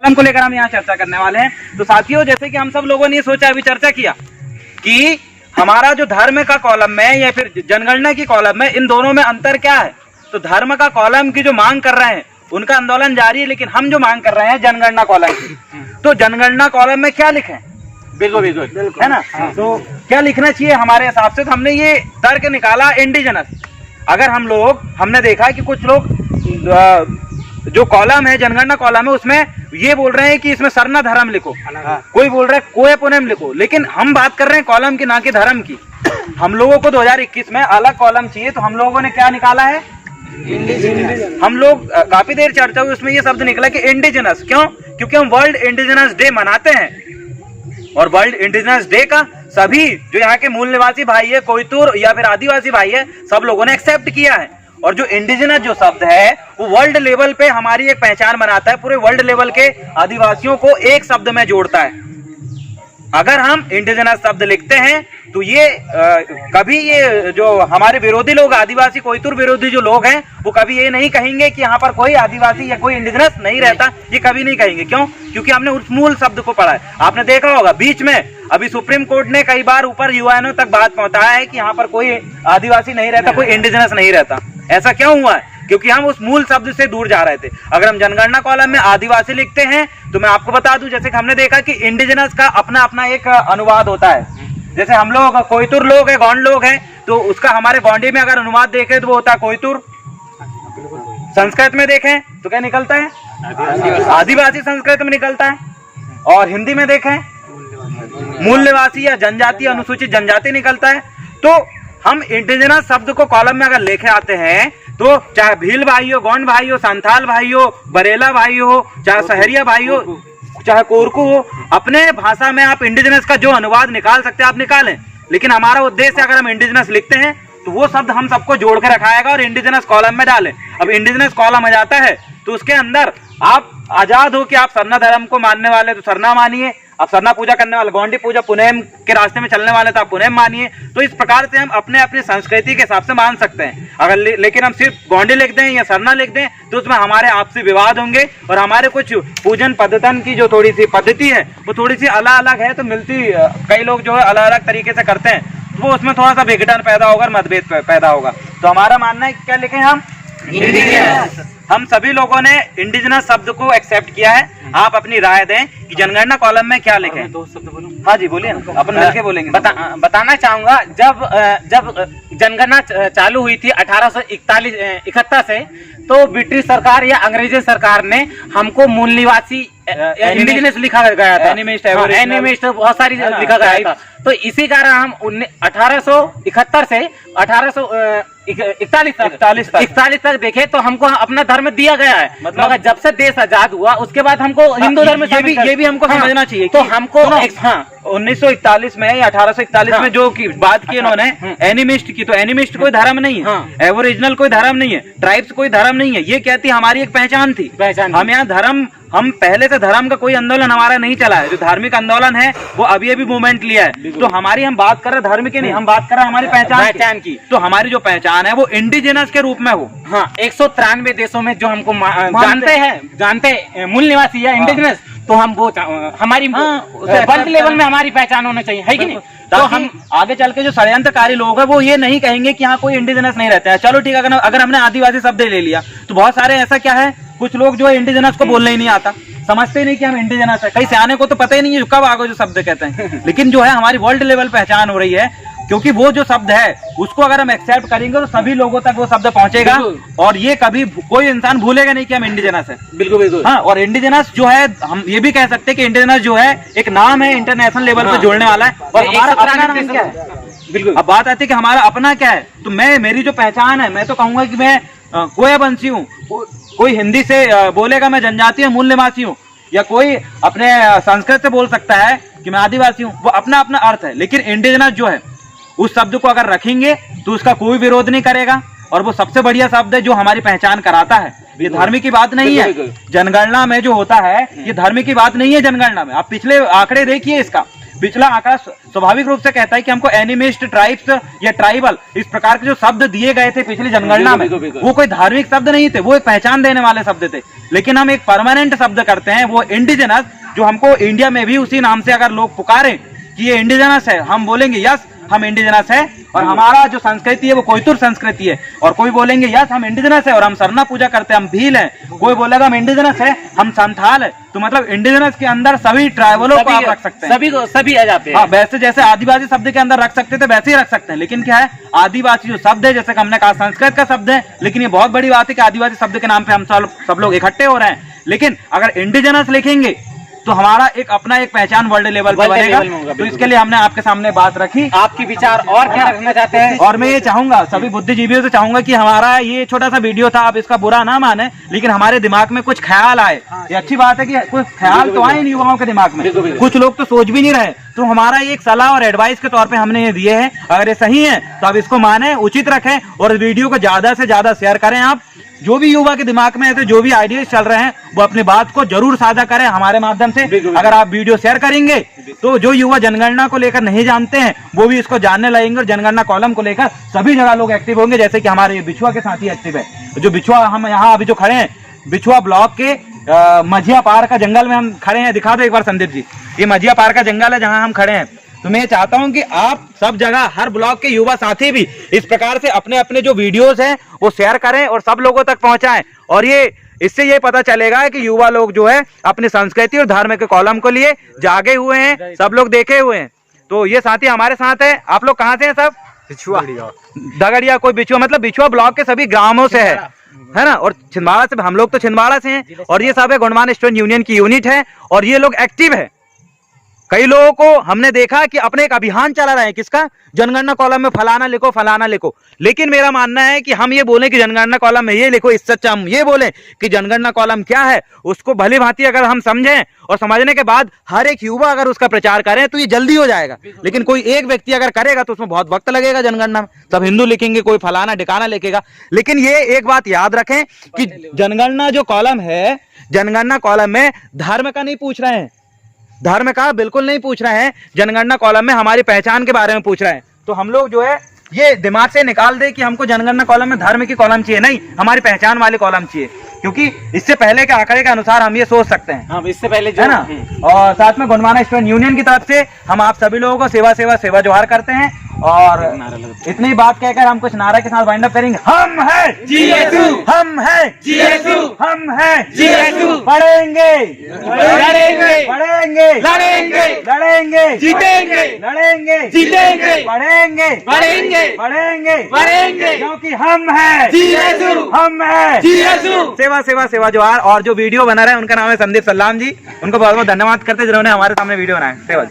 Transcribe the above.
को लेकर हम यहाँ चर्चा करने वाले हैं। तो साथियों, जैसे कि हम सब लोगों ने ये सोचा, अभी चर्चा किया कि हमारा जो धर्म का कॉलम है या फिर जनगणना की कॉलम है, इन दोनों में अंतर क्या है। तो धर्म का कॉलम की जो मांग कर रहे हैं उनका आंदोलन जारी है, लेकिन हम जो मांग कर रहे हैं जनगणना कॉलम की, तो जनगणना कॉलम में क्या लिखें? बिल्कुल बिल्कुल है ना। तो क्या लिखना चाहिए हमारे हिसाब से? तो हमने ये तर्क निकाला इंडिजिनस। अगर हमने देखा कि कुछ लोग जो कॉलम है, जनगणना कॉलम है, उसमें ये बोल रहे हैं कि इसमें सरना धर्म लिखो, कोई बोल रहा है कोएपोनेम लिखो, लेकिन हम बात कर रहे हैं कॉलम की, ना कि धर्म की। हम लोगों को 2021 में अलग कॉलम चाहिए, तो हम लोगों ने क्या निकाला है? इंडिजिनस। हम लोग काफी देर चर्चा हुई, उसमें ये शब्द निकला कि इंडिजिनस। क्यों? क्योंकि हम वर्ल्ड इंडिजिनस डे मनाते हैं, और वर्ल्ड इंडिजिनस डे का सभी जो यहाँ के मूल निवासी भाई है, कोयतुर या फिर आदिवासी भाई है, सब लोगों ने एक्सेप्ट किया है। और जो इंडिजिनस जो शब्द है वो वर्ल्ड लेवल पे हमारी एक पहचान बनाता है, पूरे वर्ल्ड लेवल के आदिवासियों को एक शब्द में जोड़ता है। अगर हम इंडिजिनस शब्द लिखते हैं तो ये कभी ये जो हमारे विरोधी लोग, आदिवासी कोयतुर विरोधी जो लोग हैं, वो कभी ये नहीं कहेंगे कि यहाँ पर कोई आदिवासी या कोई इंडिजिनस नहीं रहता, ये कभी नहीं कहेंगे। क्यों? क्योंकि हमने उस मूल शब्द को पढ़ा है। आपने देखा होगा बीच में अभी सुप्रीम कोर्ट ने कई बार ऊपर यूएनओ तक बात पहुंचाया है कि यहाँ पर कोई आदिवासी नहीं रहता, कोई इंडिजिनस नहीं रहता। ऐसा क्यों हुआ है? क्योंकि हम उस मूल शब्द से दूर जा रहे थे। अगर हम जनगणना कॉलम में आदिवासी लिखते हैं तो मैं आपको बता दूं, जैसे कि हमने देखा कि इंडिजिनस का अपना अपना एक अनुवाद होता है। जैसे हम लोग कोयतुर लोग हैं, गौंड लोग हैं, तो उसका हमारे गौंडी में अगर अनुवाद देखें तो वो होता है कोयतुर। संस्कृत में देखें तो क्या निकलता है? आदिवासी संस्कृत में निकलता है। और हिंदी में देखें मूल निवासी या जनजाति, अनुसूचित जनजाति निकलता है। तो हम इंडिजिनस शब्द को कॉलम में अगर लेके आते हैं तो चाहे भील भाई हो, गौंड भाई हो, संथाल भाई हो, बरेला भाई हो, चाहे सहरिया भाई हो, चाहे कोरकू हो, अपने भाषा में आप इंडिजिनस का जो अनुवाद निकाल सकते हैं आप निकालें। लेकिन हमारा उद्देश्य, अगर हम इंडिजिनस लिखते हैं तो वो शब्द हम सबको जोड़ के रखाएगा और इंडिजिनस कॉलम में डालें। अब इंडिजिनस कॉलम आ जाता है तो उसके अंदर आप आजाद हो कि आप सरना धर्म को मानने वाले तो सरना मानिए, आप सरना पूजा करने वाले, गौंडी पूजा पुनेम के रास्ते में चलने वाले तो आप पुनेम मानिए। तो इस प्रकार से हम अपने अपनी संस्कृति के हिसाब से मान सकते हैं। अगर लेकिन हम सिर्फ गौंडी लिख दें या सरना लिख दें तो उसमें हमारे आपसी विवाद होंगे, और हमारे कुछ पूजन पद्धतन की जो थोड़ी सी पद्धति है वो थोड़ी सी अलग अलग है। तो मिलती कई लोग जो है अलग अलग तरीके से करते हैं, तो वो उसमें थोड़ा सा विघटन पैदा होगा, मतभेद पैदा होगा। तो हमारा मानना है कि क्या लिखें हम? इंडिजिनस। हम सभी लोगों ने इंडिजिनस शब्द को एक्सेप्ट किया है। आप अपनी राय दें कि जनगणना कॉलम में क्या लिखें। दो शब्द बोलो। हाँ जी बोलिए ना, अपन मिलके बोलेंगे। बताना चाहूंगा, जब जनगणना चालू हुई थी 1871 से, तो ब्रिटिश सरकार या अंग्रेजी सरकार ने हमको मूल निवासी इंडिजिनस लिखा गया था, एनिमिस्ट बहुत सारी लिखा गया था। तो इसी कारण हम 1871 से 1841 तक देखे तो हमको अपना धर्म दिया गया है। मगर जब से देश आजाद हुआ उसके बाद हमको हिंदू धर्म ये भी हमको समझना चाहिए। तो हमको 1941 में या 1841 में जो की बात की इन्होंने एनिमिस्ट की, तो एनिमिस्ट कोई धर्म नहीं है, एबोरिजिनल कोई धर्म नहीं है, ट्राइब्स कोई धर्म नहीं है। ये कहती हमारी एक पहचान थी। हम यहाँ धर्म, हम पहले से धर्म का कोई आंदोलन हमारा नहीं चला है। जो धार्मिक आंदोलन है वो अभी मूवमेंट लिया है। तो हमारी, हम बात कर रहे धर्म की नहीं, हम बात कर रहे हैं हमारी पहचान की। तो हमारी जो पहचान है वो इंडिजिनस के रूप में हो। हाँ, 193 देशों में जो हमको जानते मूल निवासी या इंडिजिनस, तो हम वो हमारी वर्ल्ड लेवल में हमारी पहचान होना चाहिए, है कि नहीं? तो हम आगे चल के जो षड्यंत्रकारी लोग हैं वो ये नहीं कहेंगे कि यहाँ कोई इंडिजिनस नहीं रहता है। चलो ठीक है, अगर हमने आदिवासी शब्द ले लिया तो बहुत सारे ऐसा क्या है, कुछ लोग जो है इंडिजिनस को बोलने ही नहीं आता, समझते ही नहीं कि हम इंडिजिनस है। कई सियाने को तो पता ही नहीं है कब आगे जो शब्द कहते हैं। लेकिन जो है हमारी वर्ल्ड लेवल पहचान हो रही है, क्योंकि वो जो शब्द है उसको अगर हम एक्सेप्ट करेंगे तो सभी लोगों तक वो शब्द पहुंचेगा, और ये कभी कोई इंसान भूलेगा नहीं कि हम इंडिजिनस है। बिल्कुल बिल्कुल। हाँ, और इंडिजिनस जो है, हम ये भी कह सकते हैं कि इंडिजिनस जो है एक नाम है, इंटरनेशनल लेवल पे जोड़ने वाला है। और हमारा अपना नाम क्या है? बिल्कुल। अब बात आती है कि हमारा अपना क्या है। तो मेरी जो पहचान है, मैं तो कहूंगा कि मैं कोयबंसी हूँ। कोई हिंदी से बोलेगा मैं जनजाति हूँ, मूल निवासी हूँ, या कोई अपने संस्कृत से बोल सकता है कि मैं आदिवासी हूँ। वो अपना अपना अर्थ है। लेकिन इंडिजिनस जो है उस शब्द को अगर रखेंगे तो उसका कोई विरोध नहीं करेगा, और वो सबसे बढ़िया शब्द है जो हमारी पहचान कराता है। ये धर्म की बात नहीं है। जनगणना में जो होता है ये धर्म की बात नहीं है। जनगणना में आप पिछले आंकड़े देखिए इसका, पिछला आंकड़ा स्वाभाविक रूप से कहता है कि हमको एनिमिस्ट, ट्राइब्स या ट्राइबल इस प्रकार के जो शब्द दिए गए थे पिछली जनगणना में, वो कोई धार्मिक शब्द नहीं थे, वो एक पहचान देने वाले शब्द थे। लेकिन हम एक परमानेंट शब्द करते हैं, वो इंडिजिनस, जो हमको इंडिया में भी उसी नाम से अगर लोग पुकारे कि ये इंडिजिनस है, हम बोलेंगे यस हम इंडिजिनस है, और हमारा जो संस्कृति है वो कोयतुर संस्कृति है। और कोई बोलेंगे यस हम इंडिजिनस है और हम सरना पूजा करते हैं, हम भील हैं। कोई बोलेगा हम इंडिजिनस है, हम संथाल है। तो मतलब इंडिजिनस के अंदर सभी ट्राइबलों को आप रख सकते हैं, सभी आ जाते हैं। हाँ, वैसे जैसे आदिवासी शब्द के अंदर रख सकते थे वैसे ही रख सकते हैं। लेकिन क्या है, आदिवासी जो शब्द है, जैसे कि हमने कहा संस्कृत का शब्द है, लेकिन ये बहुत बड़ी बात है कि आदिवासी शब्द के नाम पे हम सब लोग इकट्ठे हो रहे हैं। लेकिन अगर इंडिजिनस लिखेंगे तो हमारा एक अपना एक पहचान वर्ल्ड लेवल पे बनेगा। तो इसके लिए हमने आपके सामने बात रखी। आपकी विचार और क्या रखना चाहते हैं? और मैं ये चाहूंगा, सभी बुद्धिजीवियों से चाहूंगा कि हमारा ये छोटा सा वीडियो था, आप इसका बुरा ना माने, लेकिन हमारे दिमाग में कुछ ख्याल आए। ये अच्छी बात है कि कुछ ख्याल तो आए इन युवाओं के दिमाग में, कुछ लोग तो सोच भी नहीं रहे। तो हमारा ये एक सलाह और एडवाइस के तौर पे हमने ये दिए हैं। अगर ये सही है तो आप इसको माने, उचित रखें और वीडियो को ज्यादा से ज्यादा शेयर करें। आप जो भी युवा के दिमाग में ऐसे जो भी आइडियाज चल रहे हैं वो अपनी बात को जरूर साझा करें हमारे माध्यम से। अगर आप वीडियो शेयर करेंगे तो जो युवा जनगणना को लेकर नहीं जानते हैं वो भी इसको जानने लगेंगे, और जनगणना कॉलम को लेकर सभी जगह लोग एक्टिव होंगे। जैसे कि हमारे बिछुआ के साथी एक्टिव है, जो बिछुआ हम यहाँ अभी जो खड़े हैं, बिछुआ ब्लॉक के मझिया पार का जंगल में हम खड़े हैं। दिखा दो एक बार संदीप जी, ये मझिया पार का जंगल है जहाँ हम खड़े हैं। तो मैं चाहता हूं कि आप सब जगह, हर ब्लॉक के युवा साथी भी इस प्रकार से अपने अपने जो वीडियोस हैं वो शेयर करें और सब लोगों तक पहुंचाएं। और ये इससे ये पता चलेगा कि युवा लोग जो है अपनी संस्कृति और धर्म के कॉलम को लिए जागे हुए हैं, सब लोग देखे हुए हैं। तो ये साथी हमारे साथ है। आप लोग कहाँ से हैं सब? बिछुआ दगड़िया, कोई बिछुआ मतलब बिछुआ ब्लॉक के सभी ग्रामों से है ना। और छिंदवाड़ा से, हम लोग तो छिंदवाड़ा से हैं। और ये सब है गोंडवाना स्टूडेंट यूनियन की यूनिट है और ये लोग एक्टिव है। कई लोगों को हमने देखा कि अपने एक अभियान चला रहे हैं, किसका? जनगणना कॉलम में फलाना लिखो फलाना लिखो। लेकिन मेरा मानना है कि हम ये बोलें कि जनगणना कॉलम में ये लिखो, इससे अच्छा हम ये बोलें कि जनगणना कॉलम क्या है उसको भली भांति अगर हम समझें और समझने के बाद हर एक युवा अगर उसका प्रचार करें तो ये जल्दी हो जाएगा। लेकिन कोई एक व्यक्ति अगर करेगा तो उसमें बहुत वक्त लगेगा। जनगणना में सब हिंदू लिखेंगे, कोई फलाना ठिकाना लिखेगा। लेकिन ये एक बात याद रखें कि जनगणना जो कॉलम है, जनगणना कॉलम में धर्म का नहीं पूछ रहे हैं, धर्म का बिल्कुल नहीं पूछ रहे हैं। जनगणना कॉलम में हमारी पहचान के बारे में पूछ रहे हैं। तो हम लोग जो है ये दिमाग से निकाल दे कि हमको जनगणना कॉलम में धर्म की कॉलम चाहिए, नहीं, हमारी पहचान वाली कॉलम चाहिए। क्योंकि इससे पहले के आंकड़े के अनुसार हम ये सोच सकते हैं। हाँ, इससे पहले जो है ना। और साथ में गोंडवाना स्टूडेंट यूनियन की तरफ से हम आप सभी लोगों को सेवा जोहार करते हैं। और इतनी बात कहकर हम कुछ नारा के साथ वाइंड अप करेंगे। हम है जीएसयू, हम है जीएसयू, हम है जीएसयू, पढ़ेंगे लड़ेंगे, पढ़ेंगे लड़ेंगे, लड़ेंगे, जीतेंगे, लड़ेंगे, जीतेंगे, पढ़ेंगे पढ़ेंगे, पढ़ेंगे, पढ़ेंगे, क्योंकि हम है जीएसयू, हम है जीएसयू। सेवा जोहार। और जो वीडियो बना रहे हैं उनका नाम है संदीप सल्लाम जी, उनको बहुत बहुत धन्यवाद करते हैं जिन्होंने हमारे सामने वीडियो बनाया। सेवा।